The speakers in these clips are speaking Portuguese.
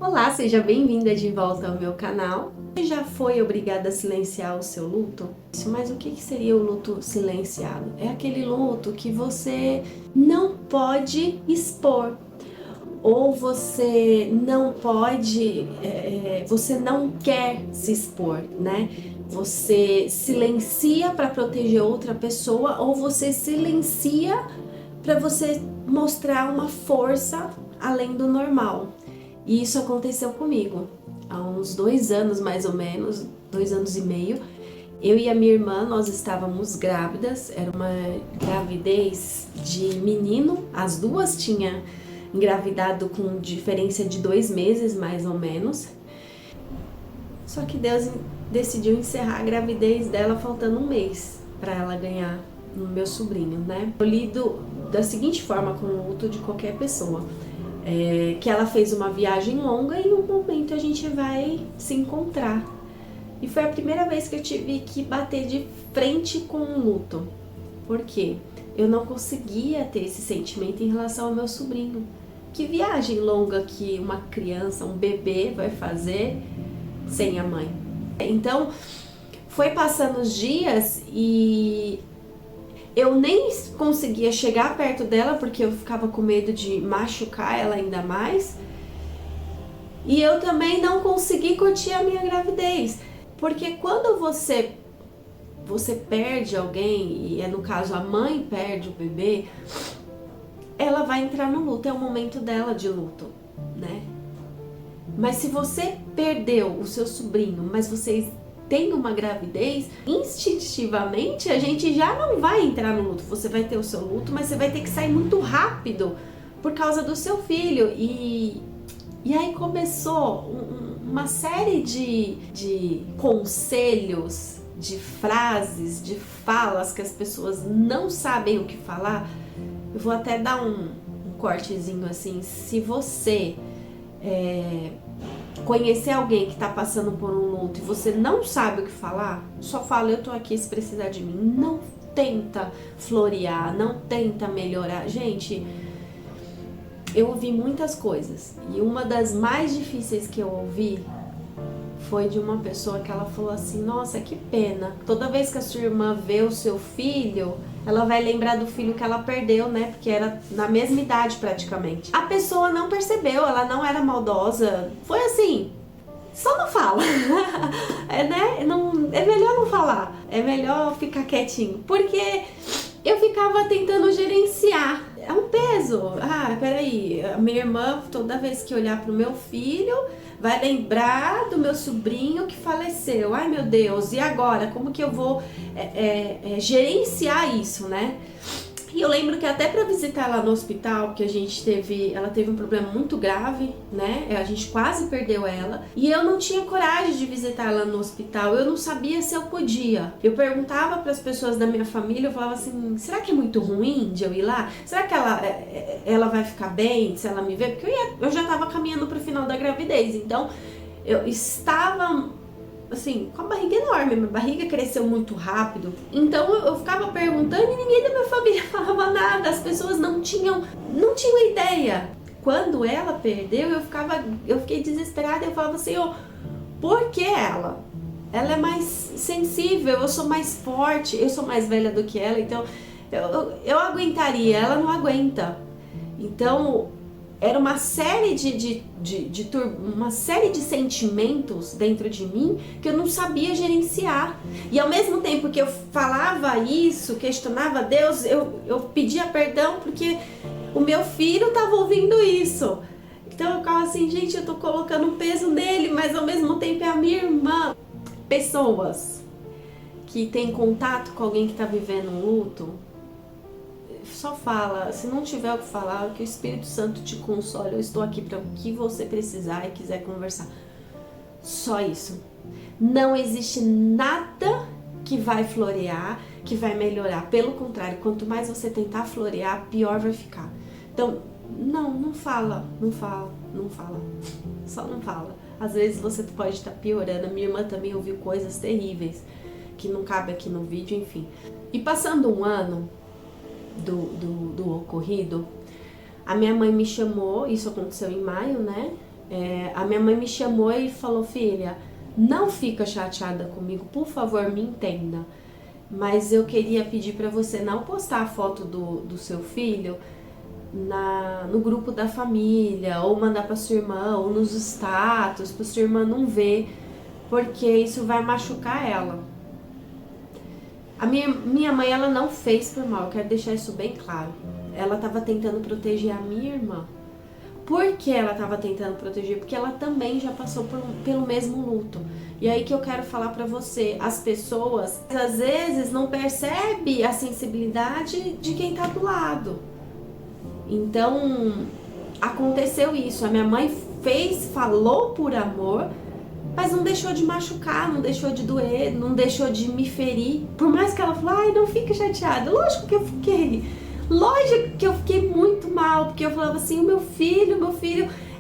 Olá, seja bem-vinda de volta ao meu canal. Você já foi obrigada a silenciar o seu luto? Mas o que seria o luto silenciado? É aquele luto que você não pode expor, ou você não pode, você não quer se expor, né? Você silencia para proteger outra pessoa, ou você silencia para você mostrar uma força além do normal. E isso aconteceu comigo há uns 2 anos, mais ou menos, 2 anos e meio. Eu e a minha irmã, nós estávamos grávidas, era uma gravidez de menino, as duas tinham engravidado com diferença de 2 meses, mais ou menos. Só que Deus decidiu encerrar a gravidez dela faltando um mês para ela ganhar no meu sobrinho, né? Eu lido da seguinte forma com o luto de qualquer pessoa. Que ela fez uma viagem longa e em um momento a gente vai se encontrar. E foi a primeira vez que eu tive que bater de frente com o luto. Por quê? Eu não conseguia ter esse sentimento em relação ao meu sobrinho. Que viagem longa que uma criança, um bebê vai fazer sem a mãe? Então, foi passando os dias e eu nem conseguia chegar perto dela porque eu ficava com medo de machucar ela ainda mais. E eu também não consegui curtir a minha gravidez. Porque quando você perde alguém, e no caso a mãe perde o bebê, ela vai entrar no luto, é o momento dela de luto, né? Mas se você perdeu o seu sobrinho, mas vocês têm uma gravidez, instintivamente a gente já não vai entrar no luto. Você vai ter o seu luto, mas você vai ter que sair muito rápido por causa do seu filho. E aí começou uma série de conselhos, de frases, de falas que as pessoas não sabem o que falar. Eu vou até dar um cortezinho assim. Se você conhecer alguém que tá passando por um luto e você não sabe o que falar, só fala: eu tô aqui se precisar de mim. Não tenta florear, não tenta melhorar. Gente, eu ouvi muitas coisas e uma das mais difíceis que eu ouvi foi de uma pessoa que ela falou assim: nossa, que pena, toda vez que a sua irmã vê o seu filho, ela vai lembrar do filho que ela perdeu, né? Porque era na mesma idade praticamente. A pessoa não percebeu, ela não era maldosa, foi assim: só não fala. Né? Não, é melhor não falar, é melhor ficar quietinho, porque eu ficava tentando gerenciar. É um peso. Ah, peraí, a minha irmã, toda vez que olhar pro meu filho, vai lembrar do meu sobrinho que faleceu. Ai, meu Deus, e agora? Como que eu vou gerenciar isso, né? E eu lembro que até para visitar ela no hospital, porque ela teve um problema muito grave, né? A gente quase perdeu ela. E eu não tinha coragem de visitar ela no hospital. Eu não sabia se eu podia. Eu perguntava para as pessoas da minha família, eu falava assim: será que é muito ruim de eu ir lá? Será que ela vai ficar bem se ela me ver? Porque eu já estava caminhando para o final da gravidez. Então, eu estava assim, com a barriga enorme, minha barriga cresceu muito rápido. Então eu ficava perguntando e ninguém da minha família falava nada, as pessoas não tinham ideia. Quando ela perdeu, eu fiquei desesperada, eu falava assim: oh, por que ela? Ela é mais sensível, eu sou mais forte, eu sou mais velha do que ela, então eu aguentaria, ela não aguenta. Então era uma série uma série de sentimentos dentro de mim que eu não sabia gerenciar. E ao mesmo tempo que eu falava isso, questionava Deus, eu pedia perdão porque o meu filho estava ouvindo isso. Então eu ficava assim: gente, eu tô colocando um peso nele, mas ao mesmo tempo é a minha irmã. Pessoas que têm contato com alguém que está vivendo um luto, só fala, se não tiver o que falar, que o Espírito Santo te console. Eu estou aqui para o que você precisar e quiser conversar. Só isso. Não existe nada que vai florear, que vai melhorar. Pelo contrário, quanto mais você tentar florear, pior vai ficar. Então, não fala. Só não fala. Às vezes você pode estar piorando. A minha irmã também ouviu coisas terríveis que não cabe aqui no vídeo, enfim. E passando um ano do ocorrido, a minha mãe me chamou, isso aconteceu em maio, né? A minha mãe me chamou e falou: filha, não fica chateada comigo, por favor, me entenda. Mas eu queria pedir para você não postar a foto do seu filho no grupo da família, ou mandar para sua irmã, ou nos status, para sua irmã não ver, porque isso vai machucar ela. A minha mãe, ela não fez por mal, eu quero deixar isso bem claro. Ela estava tentando proteger a minha irmã. Por que ela estava tentando proteger? Porque ela também já passou pelo mesmo luto. E aí que eu quero falar pra você, as pessoas às vezes não percebem a sensibilidade de quem tá do lado. Então, aconteceu isso. A minha mãe falou por amor, mas não deixou de machucar, não deixou de doer, não deixou de me ferir. Por mais que ela falou: ai, não fique chateada. Lógico que eu fiquei. Lógico que eu fiquei muito mal, porque eu falava assim: o meu filho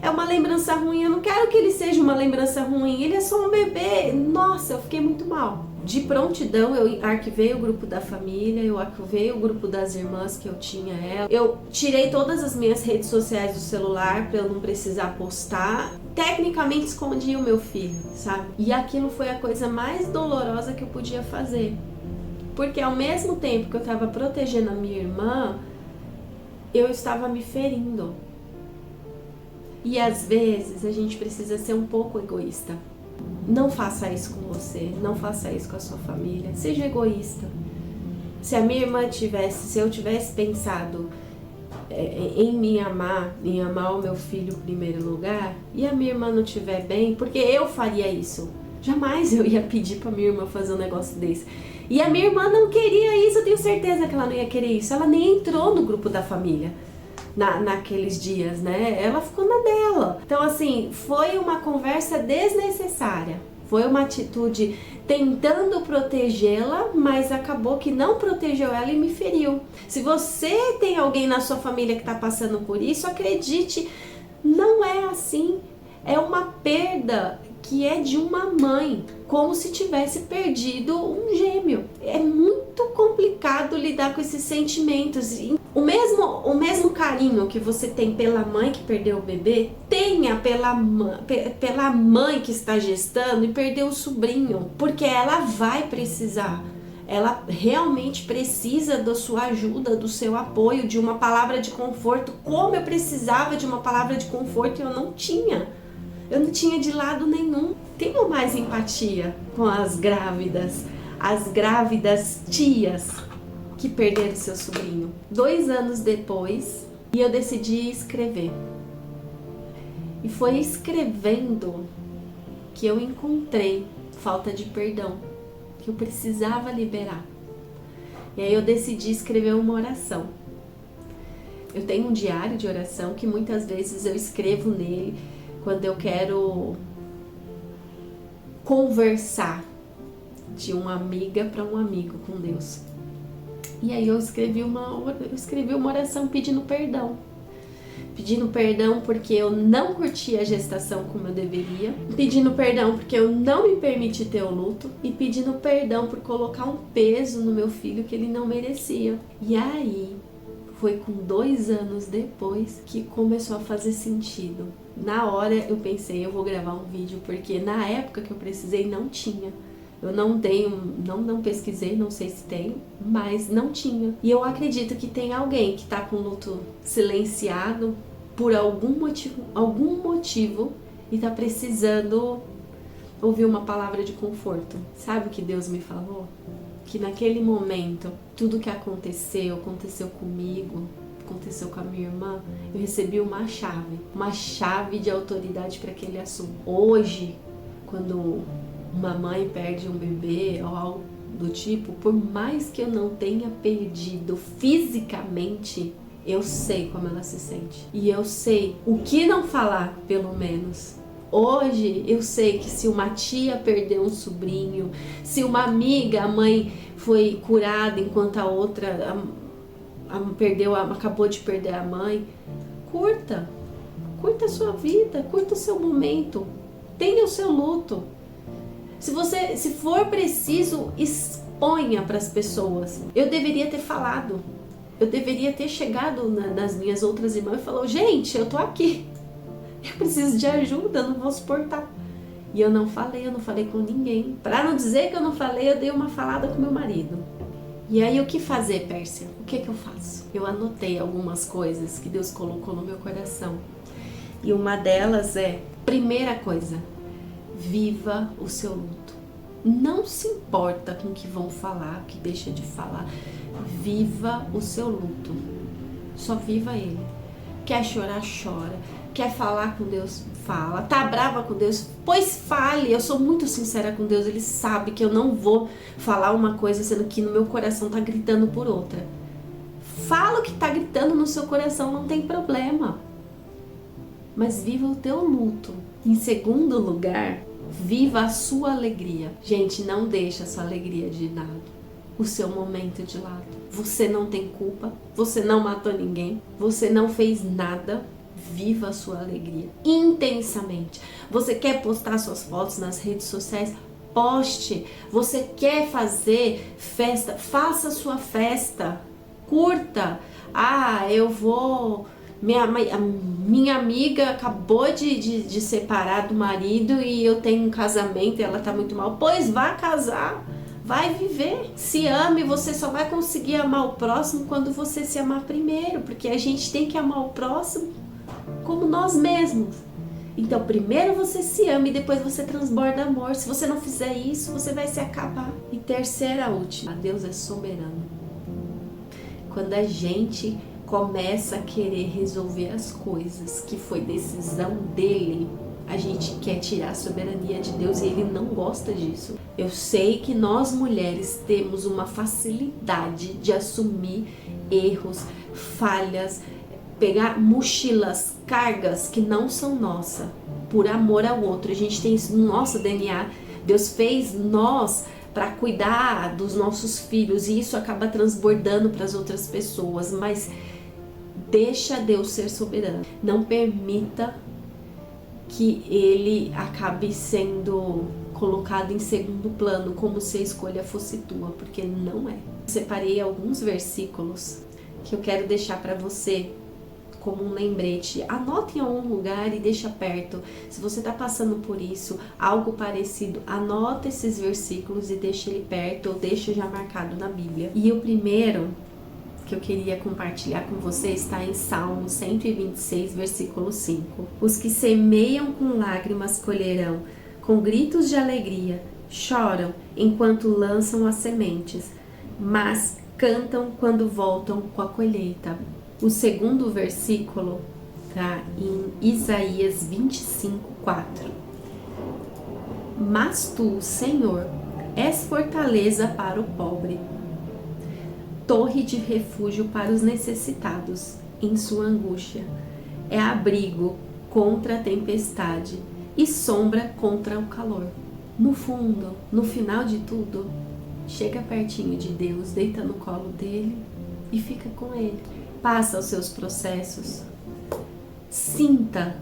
é uma lembrança ruim, eu não quero que ele seja uma lembrança ruim, ele é só um bebê. Nossa, eu fiquei muito mal. De prontidão, eu arquivei o grupo da família, eu arquivei o grupo das irmãs que eu tinha ela. Eu tirei todas as minhas redes sociais do celular pra eu não precisar postar. Tecnicamente escondi o meu filho, sabe? E aquilo foi a coisa mais dolorosa que eu podia fazer. Porque ao mesmo tempo que eu estava protegendo a minha irmã, eu estava me ferindo. E às vezes a gente precisa ser um pouco egoísta. Não faça isso com você, não faça isso com a sua família. Seja egoísta. Se a minha irmã se eu tivesse pensado em me amar, em amar o meu filho em primeiro lugar, e a minha irmã não estiver bem, porque eu faria isso. Jamais eu ia pedir pra minha irmã fazer um negócio desse. E a minha irmã não queria isso, eu tenho certeza que ela não ia querer isso. Ela nem entrou no grupo da família naqueles dias, né? Ela ficou na dela. Então, assim, foi uma conversa desnecessária. Foi uma atitude tentando protegê-la, mas acabou que não protegeu ela e me feriu. Se você tem alguém na sua família que tá passando por isso, acredite, não é assim. É uma perda que é de uma mãe, como se tivesse perdido um gêmeo. É muito complicado lidar com esses sentimentos. O mesmo carinho que você tem pela mãe que perdeu o bebê, tenha pela mãe que está gestando e perdeu o sobrinho, porque ela vai precisar. Ela realmente precisa da sua ajuda, do seu apoio, de uma palavra de conforto, como eu precisava de uma palavra de conforto e eu não tinha. Eu não tinha de lado nenhum. Tenho mais empatia com as grávidas tias que perderam seu sobrinho. 2 anos depois, e eu decidi escrever. E foi escrevendo que eu encontrei falta de perdão, que eu precisava liberar. E aí eu decidi escrever uma oração. Eu tenho um diário de oração que muitas vezes eu escrevo nele quando eu quero conversar de uma amiga para um amigo com Deus. E aí eu escrevi uma oração pedindo perdão. Pedindo perdão porque eu não curti a gestação como eu deveria. Pedindo perdão porque eu não me permiti ter o luto. E pedindo perdão por colocar um peso no meu filho que ele não merecia. E aí foi com 2 anos depois que começou a fazer sentido. Na hora eu pensei, eu vou gravar um vídeo, porque na época que eu precisei não tinha. Eu não pesquisei, não sei se tem, mas não tinha. E eu acredito que tem alguém que tá com o luto silenciado por algum motivo e tá precisando ouvir uma palavra de conforto. Sabe o que Deus me falou? Que naquele momento, tudo que aconteceu comigo, aconteceu com a minha irmã, eu recebi uma chave de autoridade para aquele assunto. Hoje, quando uma mãe perde um bebê ou algo do tipo, por mais que eu não tenha perdido fisicamente, eu sei como ela se sente. E eu sei o que não falar, pelo menos. Hoje eu sei que se uma tia perdeu um sobrinho, se uma amiga, a mãe foi curada enquanto a outra acabou de perder a mãe, curta a sua vida, curta o seu momento, tenha o seu luto. Se for preciso, exponha para as pessoas. Eu deveria ter falado, eu deveria ter chegado nas minhas outras irmãs e falou: gente, eu tô aqui. Eu preciso de ajuda, eu não vou suportar. E eu não falei com ninguém. Para não dizer que eu não falei, eu dei uma falada com meu marido. E aí o que fazer, Pérsia? O que eu faço? Eu anotei algumas coisas que Deus colocou no meu coração. E uma delas é, primeira coisa, viva o seu luto. Não se importa com o que vão falar, o que deixa de falar. Viva o seu luto. Só viva ele. Quer chorar, chora. Quer falar com Deus, fala. Tá brava com Deus? Pois fale. Eu sou muito sincera com Deus. Ele sabe que eu não vou falar uma coisa sendo que no meu coração tá gritando por outra. Fala o que tá gritando no seu coração, não tem problema. Mas viva o teu luto. Em segundo lugar, viva a sua alegria. Gente, não deixa a sua alegria de lado. O seu momento de lado. Você não tem culpa. Você não matou ninguém. Você não fez nada. Viva a sua alegria intensamente. Você quer postar suas fotos nas redes sociais? Poste. Você quer fazer festa? Faça sua festa. Curta. Eu vou... Minha amiga acabou de separar do marido e eu tenho um casamento e ela tá muito mal. Pois vá casar. Vai viver, se ame, você só vai conseguir amar o próximo quando você se amar primeiro, porque a gente tem que amar o próximo como nós mesmos. Então primeiro você se ama e depois você transborda amor. Se você não fizer isso, você vai se acabar. E terceira, última, Deus é soberano. Quando a gente começa a querer resolver as coisas que foi decisão dele, a gente quer tirar a soberania de Deus e ele não gosta disso. Eu sei que nós mulheres temos uma facilidade de assumir erros, falhas, pegar mochilas, cargas que não são nossas, por amor ao outro. A gente tem isso no nosso DNA. Deus fez nós para cuidar dos nossos filhos e isso acaba transbordando para as outras pessoas, mas deixa Deus ser soberano. Não permita que ele acabe sendo colocado em segundo plano, como se a escolha fosse tua, porque não é. Separei alguns versículos que eu quero deixar para você como um lembrete. Anote em algum lugar e deixa perto. Se você está passando por isso, algo parecido, anota esses versículos e deixa ele perto ou deixa já marcado na Bíblia. E o primeiro que eu queria compartilhar com você está em Salmo 126, versículo 5. Os que semeiam com lágrimas colherão, com gritos de alegria, choram enquanto lançam as sementes, mas cantam quando voltam com a colheita. O segundo versículo está em Isaías 25, 4. Mas tu, Senhor, és fortaleza para o pobre, torre de refúgio para os necessitados em sua angústia. É abrigo contra a tempestade e sombra contra o calor. No fundo, no final de tudo, chega pertinho de Deus, deita no colo dele e fica com ele. Passa os seus processos. Sinta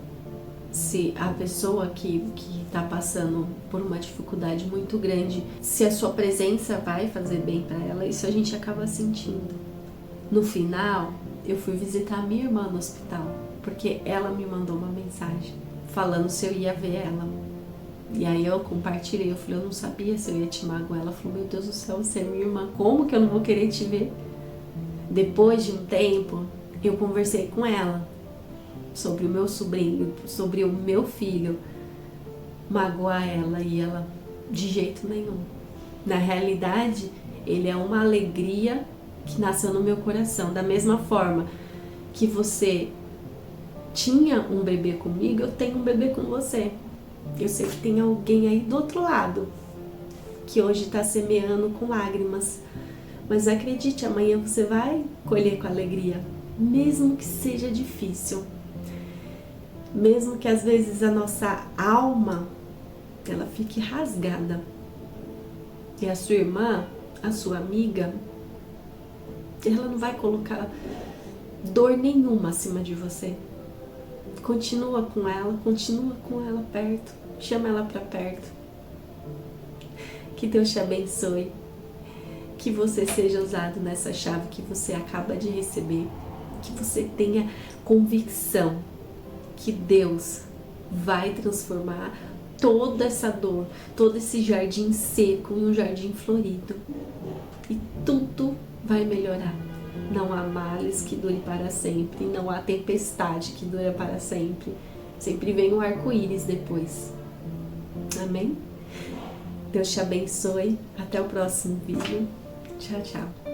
se a pessoa que está passando por uma dificuldade muito grande, se a sua presença vai fazer bem para ela, isso a gente acaba sentindo. No final, eu fui visitar a minha irmã no hospital, porque ela me mandou uma mensagem falando se eu ia ver ela. E aí eu compartilhei, eu falei, eu não sabia se eu ia te magoar. Ela falou, meu Deus do céu, você é minha irmã, como que eu não vou querer te ver? Depois de um tempo, eu conversei com ela sobre o meu sobrinho, sobre o meu filho, magoar ela, e ela, de jeito nenhum. Na realidade, ele é uma alegria que nasceu no meu coração. Da mesma forma que você tinha um bebê comigo, eu tenho um bebê com você. Eu sei que tem alguém aí do outro lado que hoje está semeando com lágrimas, mas acredite, amanhã você vai colher com alegria, mesmo que seja difícil. Mesmo que às vezes a nossa alma ela fique rasgada. E a sua irmã, a sua amiga, ela não vai colocar dor nenhuma acima de você. Continua com ela perto, chama ela para perto. Que Deus te abençoe, que você seja usado nessa chave que você acaba de receber, que você tenha convicção que Deus vai transformar toda essa dor, todo esse jardim seco em um jardim florido. E tudo vai melhorar. Não há males que dure para sempre, não há tempestade que dure para sempre. Sempre vem um arco-íris depois. Amém? Deus te abençoe. Até o próximo vídeo. Tchau, tchau.